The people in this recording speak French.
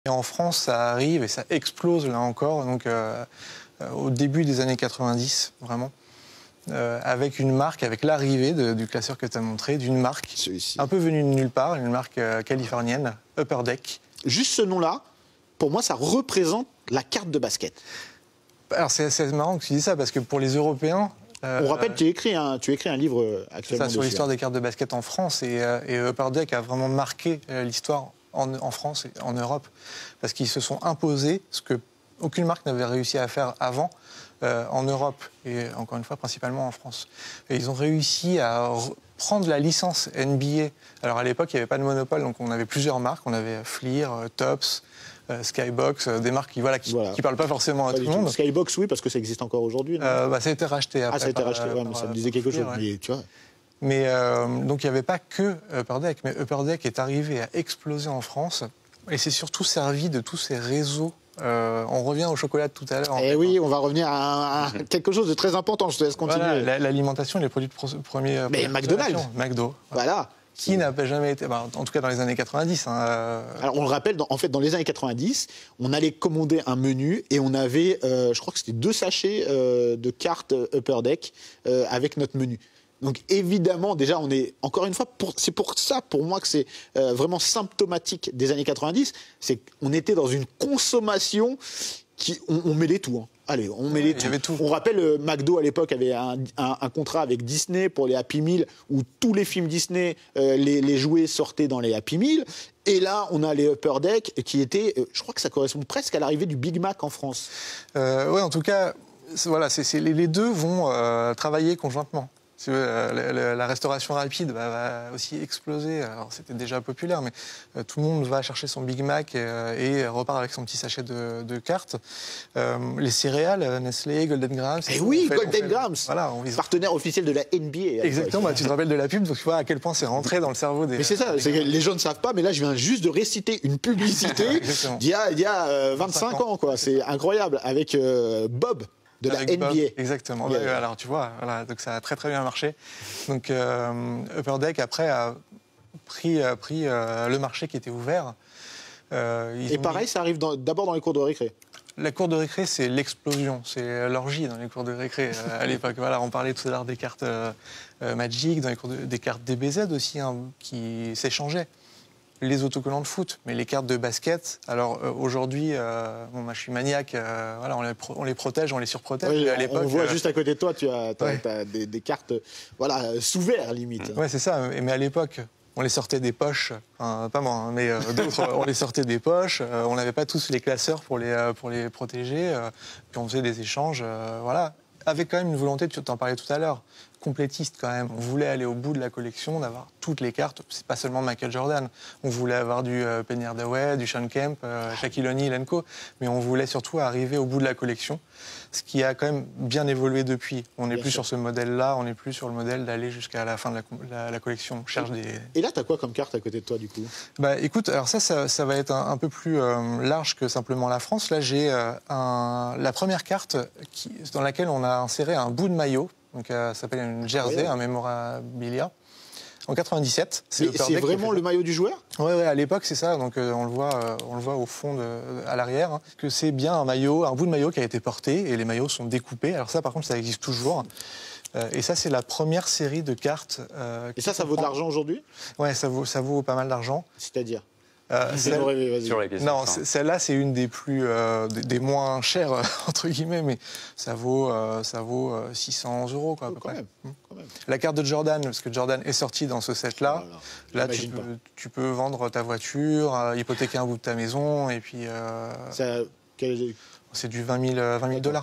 Et en France, ça arrive et ça explose là encore, donc au début des années 90, vraiment. Avec une marque, avec l'arrivée du classeur que tu as montré, d'une marque un peu venue de nulle part, une marque californienne, Upper Deck. Juste ce nom-là, pour moi, ça représente la carte de basket. Alors c'est marrant que tu dis ça, parce que pour les Européens... On rappelle, tu écris un livre actuellement ça, sur l'histoire des cartes de basket en France, et Upper Deck a vraiment marqué l'histoire en France et en Europe, parce qu'ils se sont imposés ce que aucune marque n'avait réussi à faire avant, en Europe, et encore une fois, principalement en France. Et ils ont réussi à prendre la licence NBA. Alors à l'époque, il n'y avait pas de monopole, donc on avait plusieurs marques. On avait Fleer, Topps, Skybox, des marques qui parlent pas forcément à tout le monde. Skybox, oui, parce que ça existe encore aujourd'hui. Ça a été racheté après. Ah, ça a été racheté, mais ça me disait quelque chose. Ouais. Mais, tu vois. Mais donc il n'y avait pas que Upper Deck, mais Upper Deck est arrivé à exploser en France, et c'est surtout servi de tous ces réseaux. On revient au chocolat de tout à l'heure. Eh oui, on va revenir à quelque chose de très important. Je te laisse continuer. Voilà, l'alimentation et les produits de premier. Mais McDonald's. McDo. Voilà. Qui n'a jamais été, en tout cas dans les années 90. Alors on le rappelle, dans les années 90, on allait commander un menu et on avait, je crois que c'était 2 sachets de cartes Upper Deck avec notre menu. Donc évidemment, déjà, on est, encore une fois, c'est pour ça, pour moi, que c'est vraiment symptomatique des années 90, c'est qu'on était dans une consommation on mêlait tout. Hein. Allez, on mêlait tout. On rappelle, McDo, à l'époque, avait un contrat avec Disney pour les Happy Meal, où tous les films Disney, les jouets sortaient dans les Happy Meal. Et là, on a les Upper Deck, qui étaient, je crois que ça correspond presque à l'arrivée du Big Mac en France. Oui, en tout cas, voilà, les deux vont travailler conjointement. La restauration rapide va aussi exploser. Alors c'était déjà populaire, mais tout le monde va chercher son Big Mac et repart avec son petit sachet de cartes. Les céréales, Nestlé, Golden Grams. Et oui, Golden Grams, voilà, partenaire officiel de la NBA. Exactement, tu te rappelles de la pub, donc tu vois à quel point c'est rentré dans le cerveau des... Mais c'est ça, les gens ne savent pas, mais là je viens juste de réciter une publicité d'il y a 25 ans, quoi. C'est incroyable, avec Bob. De la NBA. Bob, exactement. Yeah. Alors tu vois, voilà, donc ça a très très bien marché. Donc Upper Deck après a pris le marché qui était ouvert. Et pareil, ça arrive d'abord dans les cours de récré. La cour de récré, c'est l'explosion, c'est l'orgie dans les cours de récré à l'époque. Voilà, on parlait tout à l'heure des cartes Magic, dans les cours des cartes DBZ aussi, hein, qui s'échangeaient. Les autocollants de foot, mais les cartes de basket. Alors aujourd'hui, moi je suis maniaque, voilà, on les protège, on les surprotège. Oui, à l'époque, on voit juste à côté de toi, tu as des cartes, voilà, sous verre limite. Ouais, c'est ça. Mais à l'époque, on les sortait des poches, enfin, pas moi, hein, mais d'autres, on les sortait des poches. On n'avait pas tous les classeurs pour les protéger. Puis on faisait des échanges, voilà, avec quand même une volonté. Tu t'en parlais tout à l'heure. Complétiste quand même. On voulait aller au bout de la collection, d'avoir toutes les cartes. C'est pas seulement Michael Jordan. On voulait avoir du Penny Hardaway, du Sean Kemp, Shaquille O'Neal & Co. Mais on voulait surtout arriver au bout de la collection, ce qui a quand même bien évolué depuis. On n'est plus sur ce modèle-là, on n'est plus sur le modèle d'aller jusqu'à la fin de la collection. On cherche des... Et là, tu as quoi comme carte à côté de toi, du coup? Bah, écoute, alors ça va être un peu plus large que simplement la France. Là, j'ai la première carte dans laquelle on a inséré un bout de maillot. Donc, ça s'appelle une jersey, un memorabilia. En 97. C'est vraiment le maillot du joueur? Oui, à l'époque, c'est ça. Donc, on le voit au fond, à l'arrière. Hein, que c'est bien un bout de maillot qui a été porté et les maillots sont découpés. Alors ça, par contre, ça existe toujours. Et ça, c'est la première série de cartes. Et ça vaut de l'argent aujourd'hui? Ouais, ça vaut pas mal d'argent. C'est-à-dire? Non, celle-là, c'est une des moins chères, entre guillemets, mais ça vaut 600 €, quoi, à peu près. Quand même. La carte de Jordan, parce que Jordan est sorti dans ce set-là, là, tu peux vendre ta voiture, hypothéquer un bout de ta maison, et puis... c'est du 20 000 $.